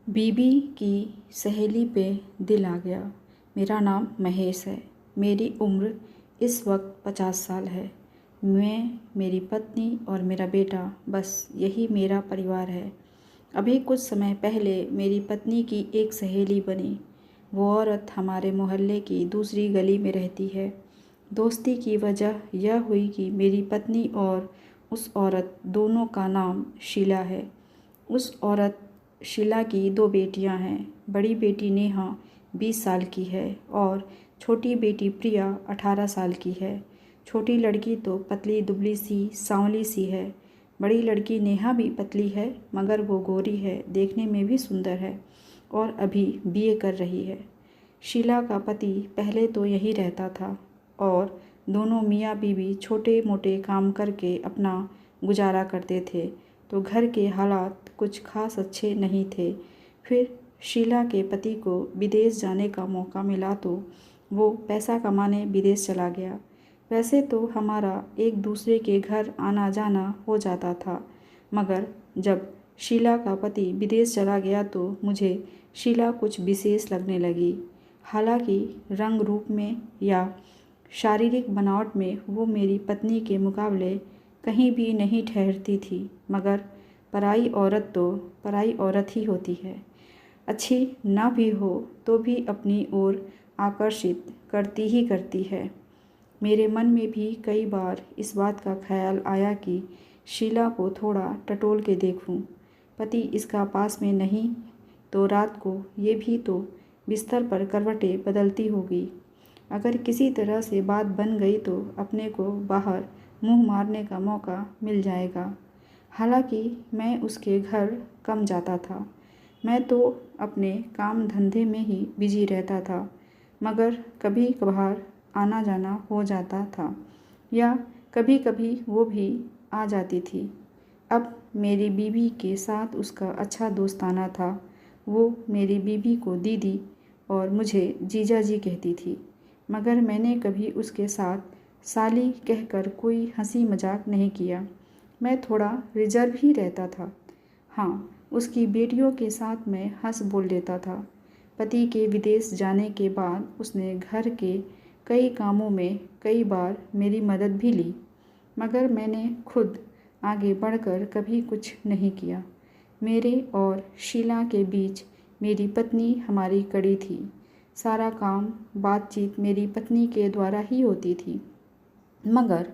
बीबी की सहेली पे दिल आ गया। मेरा नाम महेश है। मेरी उम्र इस वक्त 50 साल है। मैं, मेरी पत्नी और मेरा बेटा, बस यही मेरा परिवार है। अभी कुछ समय पहले मेरी पत्नी की एक सहेली बनी। वो औरत हमारे मोहल्ले की दूसरी गली में रहती है। दोस्ती की वजह यह हुई कि मेरी पत्नी और उस औरत दोनों का नाम शीला है। उस औरत शीला की 2 बेटियां हैं। बड़ी बेटी नेहा 20 साल की है और छोटी बेटी प्रिया 18 साल की है। छोटी लड़की तो पतली दुबली सी सांवली सी है। बड़ी लड़की नेहा भी पतली है मगर वो गोरी है, देखने में भी सुंदर है और अभी बीए कर रही है। शीला का पति पहले तो यहीं रहता था और दोनों मियाँ बीवी छोटे मोटे काम करके अपना गुजारा करते थे, तो घर के हालात कुछ खास अच्छे नहीं थे। फिर शीला के पति को विदेश जाने का मौका मिला तो वो पैसा कमाने विदेश चला गया। वैसे तो हमारा एक दूसरे के घर आना जाना हो जाता था, मगर जब शीला का पति विदेश चला गया तो मुझे शीला कुछ विशेष लगने लगी। हालांकि रंग रूप में या शारीरिक बनावट में वो मेरी पत्नी के मुकाबले कहीं भी नहीं ठहरती थी, मगर पराई औरत तो पराई औरत ही होती है। अच्छी ना भी हो तो भी अपनी ओर आकर्षित करती ही करती है। मेरे मन में भी कई बार इस बात का ख्याल आया कि शीला को थोड़ा टटोल के देखूं। पति इसका पास में नहीं तो रात को ये भी तो बिस्तर पर करवटें बदलती होगी। अगर किसी तरह से बात बन गई तो अपने को बाहर मुंह मारने का मौका मिल जाएगा। हालांकि मैं उसके घर कम जाता था। मैं तो अपने काम धंधे में ही बिजी रहता था, मगर कभी कभार आना जाना हो जाता था या कभी कभी वो भी आ जाती थी। अब मेरी बीवी के साथ उसका अच्छा दोस्ताना था। वो मेरी बीवी को दीदी और मुझे जीजा जी कहती थी, मगर मैंने कभी उसके साथ साली कहकर कोई हंसी मजाक नहीं किया। मैं थोड़ा रिजर्व ही रहता था। हाँ, उसकी बेटियों के साथ मैं हंस बोल लेता था। पति के विदेश जाने के बाद उसने घर के कई कामों में कई बार मेरी मदद भी ली, मगर मैंने खुद आगे बढ़कर कभी कुछ नहीं किया। मेरे और शीला के बीच मेरी पत्नी हमारी कड़ी थी। सारा काम बातचीत मेरी पत्नी के द्वारा ही होती थी। मगर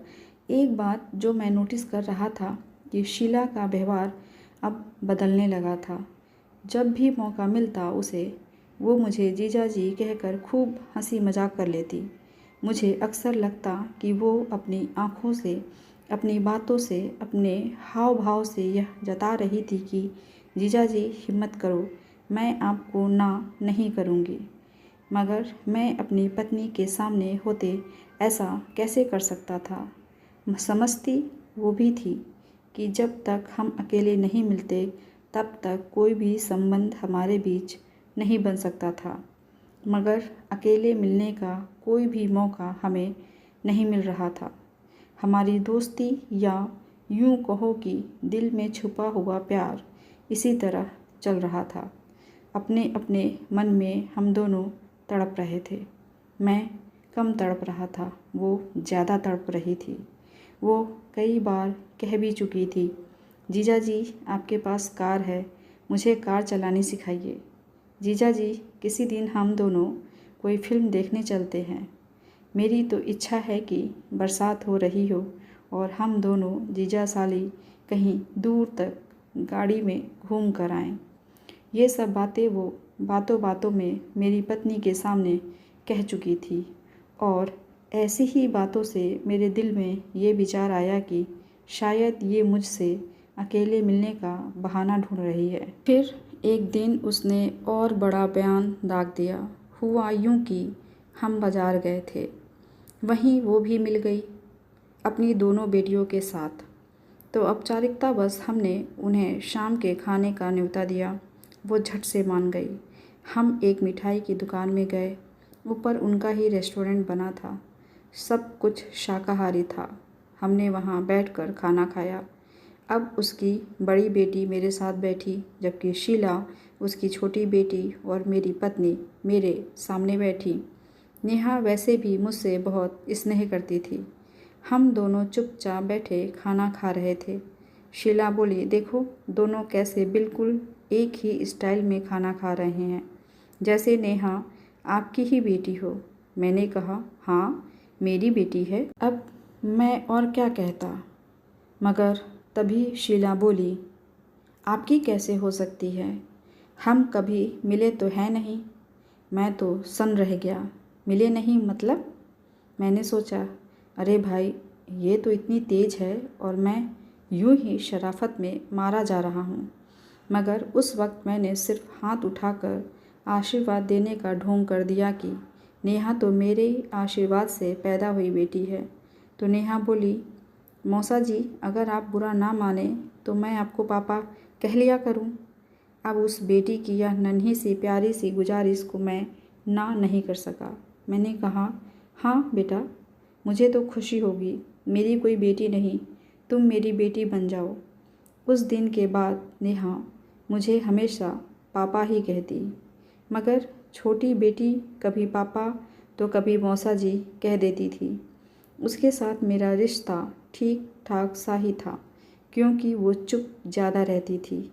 एक बात जो मैं नोटिस कर रहा था कि शीला का व्यवहार अब बदलने लगा था। जब भी मौका मिलता उसे वो मुझे जीजा जी कहकर खूब हंसी मजाक कर लेती। मुझे अक्सर लगता कि वो अपनी आँखों से, अपनी बातों से, अपने हाव भाव से यह जता रही थी कि जीजा जी हिम्मत करो, मैं आपको ना नहीं करूँगी। मगर मैं अपनी पत्नी के सामने होते ऐसा कैसे कर सकता था। समझती वो भी थी कि जब तक हम अकेले नहीं मिलते तब तक कोई भी संबंध हमारे बीच नहीं बन सकता था, मगर अकेले मिलने का कोई भी मौका हमें नहीं मिल रहा था। हमारी दोस्ती या यूं कहो कि दिल में छुपा हुआ प्यार इसी तरह चल रहा था। अपने अपने मन में हम दोनों तड़प रहे थे। मैं कम तड़प रहा था, वो ज़्यादा तड़प रही थी। वो कई बार कह भी चुकी थी, जीजा जी आपके पास कार है, मुझे कार चलानी सिखाइए। जीजा जी किसी दिन हम दोनों कोई फिल्म देखने चलते हैं। मेरी तो इच्छा है कि बरसात हो रही हो और हम दोनों जीजा साली कहीं दूर तक गाड़ी में घूम कर आएँ। ये सब बातें वो बातों बातों में मेरी पत्नी के सामने कह चुकी थी और ऐसी ही बातों से मेरे दिल में ये विचार आया कि शायद ये मुझसे अकेले मिलने का बहाना ढूंढ रही है। फिर एक दिन उसने और बड़ा बयान दाग दिया। हुआ यूं कि हम बाजार गए थे, वहीं वो भी मिल गई अपनी दोनों बेटियों के साथ। तो औपचारिकतावश हमने उन्हें शाम के खाने का न्योता दिया। वो झट से मान गई। हम एक मिठाई की दुकान में गए। ऊपर उनका ही रेस्टोरेंट बना था, सब कुछ शाकाहारी था। हमने वहाँ बैठकर खाना खाया। अब उसकी बड़ी बेटी मेरे साथ बैठी, जबकि शीला उसकी छोटी बेटी और मेरी पत्नी मेरे सामने बैठी। नेहा वैसे भी मुझसे बहुत स्नेह करती थी। हम दोनों चुपचाप बैठे खाना खा रहे थे। शीला बोली, देखो दोनों कैसे बिल्कुल एक ही स्टाइल में खाना खा रहे हैं, जैसे नेहा आपकी ही बेटी हो। मैंने कहा, हाँ मेरी बेटी है। अब मैं और क्या कहता, मगर तभी शीला बोली, आपकी कैसे हो सकती है? हम कभी मिले तो है नहीं। मैं तो सन्न रह गया। मिले नहीं मतलब? मैंने सोचा, अरे भाई ये तो इतनी तेज़ है और मैं यूं ही शराफत में मारा जा रहा हूँ। मगर उस वक्त मैंने सिर्फ हाथ उठाकर आशीर्वाद देने का ढोंग कर दिया कि नेहा तो मेरे आशीर्वाद से पैदा हुई बेटी है। तो नेहा बोली, मौसा जी अगर आप बुरा ना माने तो मैं आपको पापा कह लिया करूं। अब उस बेटी की यह नन्ही सी प्यारी सी गुजारिश को मैं ना नहीं कर सका। मैंने कहा, हाँ बेटा, मुझे तो खुशी होगी। मेरी कोई बेटी नहीं, तुम मेरी बेटी बन जाओ। उस दिन के बाद नेहा मुझे हमेशा पापा ही कहती, मगर छोटी बेटी कभी पापा तो कभी मौसा जी कह देती थी। उसके साथ मेरा रिश्ता ठीक ठाक सा ही था, क्योंकि वो चुप ज़्यादा रहती थी।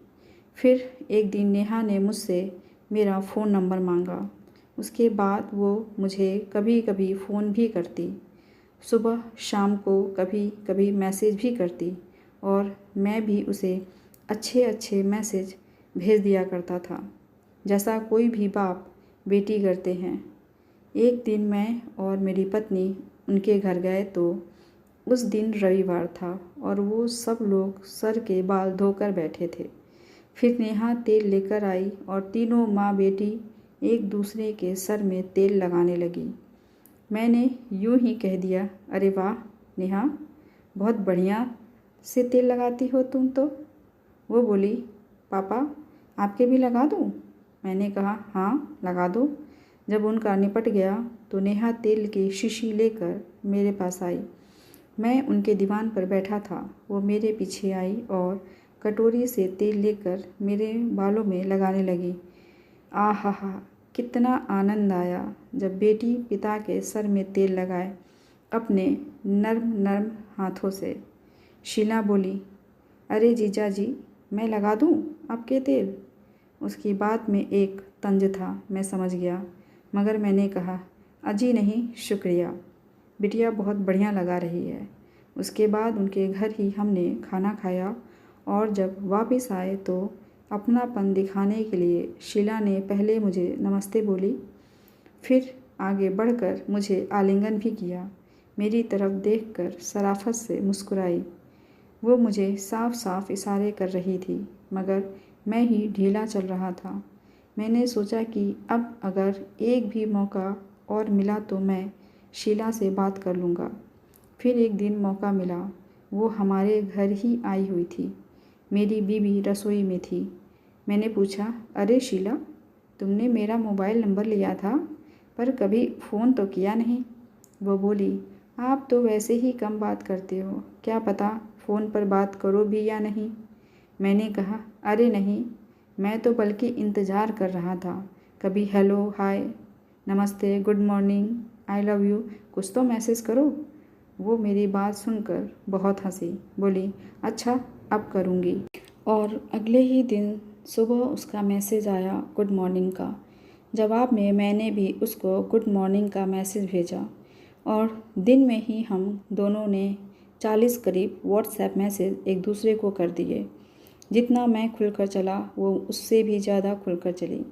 फिर एक दिन नेहा ने मुझसे मेरा फ़ोन नंबर मांगा। उसके बाद वो मुझे कभी कभी फ़ोन भी करती, सुबह शाम को कभी कभी मैसेज भी करती और मैं भी उसे अच्छे अच्छे मैसेज भेज दिया करता था, जैसा कोई भी बाप बेटी करते हैं। एक दिन मैं और मेरी पत्नी उनके घर गए तो उस दिन रविवार था और वो सब लोग सर के बाल धोकर बैठे थे। फिर नेहा तेल लेकर आई और तीनों माँ बेटी एक दूसरे के सर में तेल लगाने लगी। मैंने यूं ही कह दिया, अरे वाह नेहा, बहुत बढ़िया से तेल लगाती हो तुम तो। वो बोली, पापा आपके भी लगा दूँ? मैंने कहा, हाँ लगा दो। जब उनका निपट गया तो नेहा तेल की शीशी लेकर मेरे पास आई। मैं उनके दीवान पर बैठा था। वो मेरे पीछे आई और कटोरी से तेल लेकर मेरे बालों में लगाने लगी। आहा हा, कितना आनंद आया जब बेटी पिता के सर में तेल लगाए अपने नर्म नर्म हाथों से। शीला बोली, अरे जीजा जी मैं लगा दूँ आपके तेल? उसकी बात में एक तंज था, मैं समझ गया, मगर मैंने कहा, अजी नहीं शुक्रिया, बिटिया बहुत बढ़िया लगा रही है। उसके बाद उनके घर ही हमने खाना खाया और जब वापस आए तो अपनापन दिखाने के लिए शीला ने पहले मुझे नमस्ते बोली, फिर आगे बढ़कर मुझे आलिंगन भी किया। मेरी तरफ देखकर शराफत से मुस्कुराई। वो मुझे साफ साफ इशारे कर रही थी, मगर मैं ही ढीला चल रहा था। मैंने सोचा कि अब अगर एक भी मौका और मिला तो मैं शीला से बात कर लूँगा। फिर एक दिन मौका मिला। वो हमारे घर ही आई हुई थी। मेरी बीवी रसोई में थी। मैंने पूछा, अरे शीला, तुमने मेरा मोबाइल नंबर लिया था पर कभी फ़ोन तो किया नहीं। वो बोली, आप तो वैसे ही कम बात करते हो, क्या पता फ़ोन पर बात करो भी या नहीं। मैंने कहा, अरे नहीं, मैं तो बल्कि इंतज़ार कर रहा था, कभी हेलो हाय नमस्ते good morning I love you कुछ तो मैसेज करो। वो मेरी बात सुनकर बहुत हंसी, बोली, अच्छा अब करूँगी। और अगले ही दिन सुबह उसका मैसेज आया गुड मॉर्निंग का। जवाब में मैंने भी उसको गुड मॉर्निंग का मैसेज भेजा और दिन में ही हम दोनों ने 40 करीब व्हाट्सएप मैसेज एक दूसरे को कर दिए। जितना मैं खुलकर चला वो उससे भी ज़्यादा खुलकर चली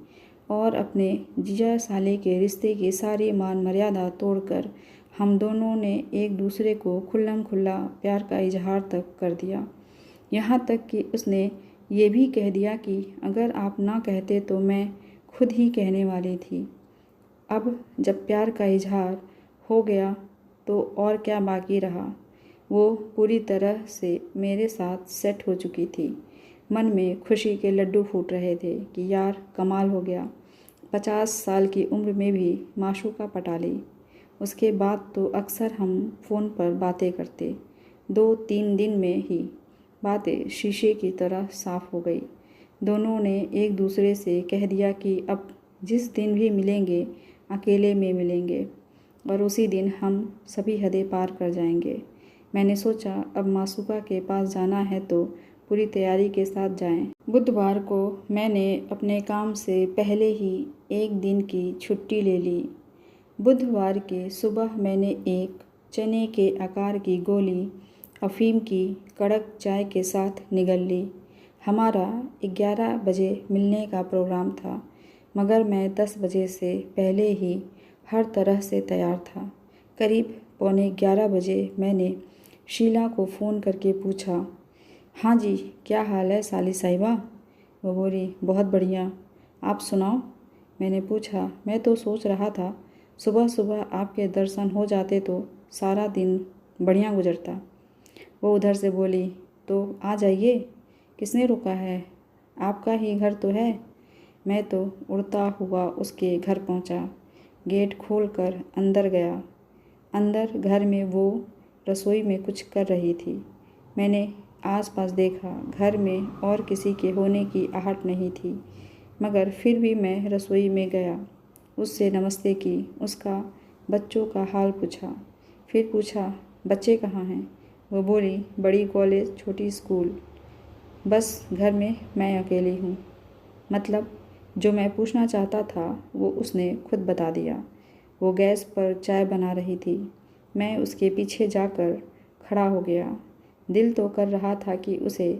और अपने जीजा साले के रिश्ते की सारी मान मर्यादा तोड़कर हम दोनों ने एक दूसरे को खुल्लम खुल्ला प्यार का इजहार तक कर दिया। यहाँ तक कि उसने ये भी कह दिया कि अगर आप ना कहते तो मैं खुद ही कहने वाली थी। अब जब प्यार का इजहार हो गया तो और क्या बाकी रहा। वो पूरी तरह से मेरे साथ सेट हो चुकी थी। मन में खुशी के लड्डू फूट रहे थे कि यार कमाल हो गया, 50 साल की उम्र में भी माशूका पटा ली। उसके बाद तो अक्सर हम फ़ोन पर बातें करते। 2-3 दिन में ही बातें शीशे की तरह साफ़ हो गई। दोनों ने एक दूसरे से कह दिया कि अब जिस दिन भी मिलेंगे अकेले में मिलेंगे और उसी दिन हम सभी हदें पार कर जाएंगे। मैंने सोचा अब मासूका के पास जाना है तो पूरी तैयारी के साथ जाएं। बुधवार को मैंने अपने काम से पहले ही एक दिन की छुट्टी ले ली। बुधवार के सुबह मैंने एक चने के आकार की गोली अफीम की कड़क चाय के साथ निगल ली। हमारा 11 बजे मिलने का प्रोग्राम था, मगर मैं 10 बजे से पहले ही हर तरह से तैयार था। करीब 11:15 बजे मैंने शीला को फ़ोन करके पूछा, हाँ जी, क्या हाल है साली साहिबा? वो बोली, बहुत बढ़िया, आप सुनाओ। मैंने पूछा, मैं तो सोच रहा था सुबह सुबह आपके दर्शन हो जाते तो सारा दिन बढ़िया गुजरता। वो उधर से बोली, तो आ जाइए, किसने रोका है, आपका ही घर तो है। मैं तो उड़ता हुआ उसके घर पहुंचा, गेट खोलकर अंदर गया। अंदर घर में वो रसोई में कुछ कर रही थी। मैंने आसपास देखा, घर में और किसी के होने की आहट नहीं थी, मगर फिर भी मैं रसोई में गया, उससे नमस्ते की, उसका बच्चों का हाल पूछा। फिर पूछा, बच्चे कहाँ हैं? वो बोली, बड़ी कॉलेज छोटी स्कूल, बस घर में मैं अकेली हूँ। मतलब जो मैं पूछना चाहता था वो उसने खुद बता दिया। वो गैस पर चाय बना रही थी। मैं उसके पीछे जाकर खड़ा हो गया। दिल तो कर रहा था कि उसे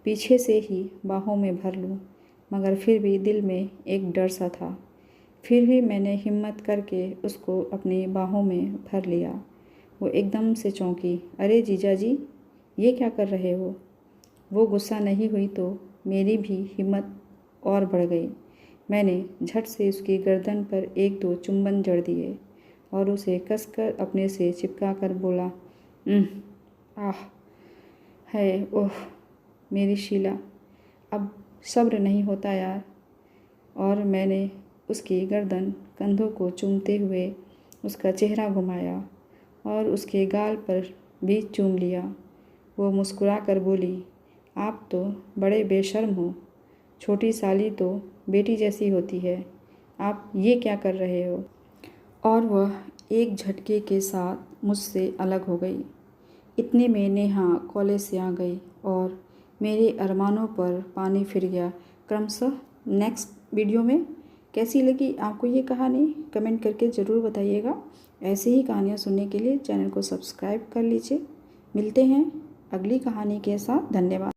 पीछे से ही बाहों में भर लूं, मगर फिर भी दिल में एक डर सा था। फिर भी मैंने हिम्मत करके उसको अपनी बाहों में भर लिया। वो एकदम से चौंकी, अरे जीजा जी, ये क्या कर रहे हो? वो गुस्सा नहीं हुई तो मेरी भी हिम्मत और बढ़ गई। मैंने झट से उसकी गर्दन पर 1-2 चुंबन जड़ दिए और उसे कसकर अपने से चिपका कर बोला, आह है, ओह मेरी शीला, अब सब्र नहीं होता यार। और मैंने उसकी गर्दन कंधों को चूमते हुए उसका चेहरा घुमाया और उसके गाल पर भी चूम लिया। वो मुस्कुरा कर बोली, आप तो बड़े बेशर्म हो, छोटी साली तो बेटी जैसी होती है, आप ये क्या कर रहे हो? और वह एक झटके के साथ मुझसे अलग हो गई। इतने में नेहा कॉलेज से आ गई और मेरे अरमानों पर पानी फिर गया। क्रमशः नेक्स्ट वीडियो में कैसी लगी आपको ये कहानी कमेंट करके ज़रूर बताइएगा। ऐसे ही कहानियाँ सुनने के लिए चैनल को सब्सक्राइब कर लीजिए। मिलते हैं अगली कहानी के साथ। धन्यवाद।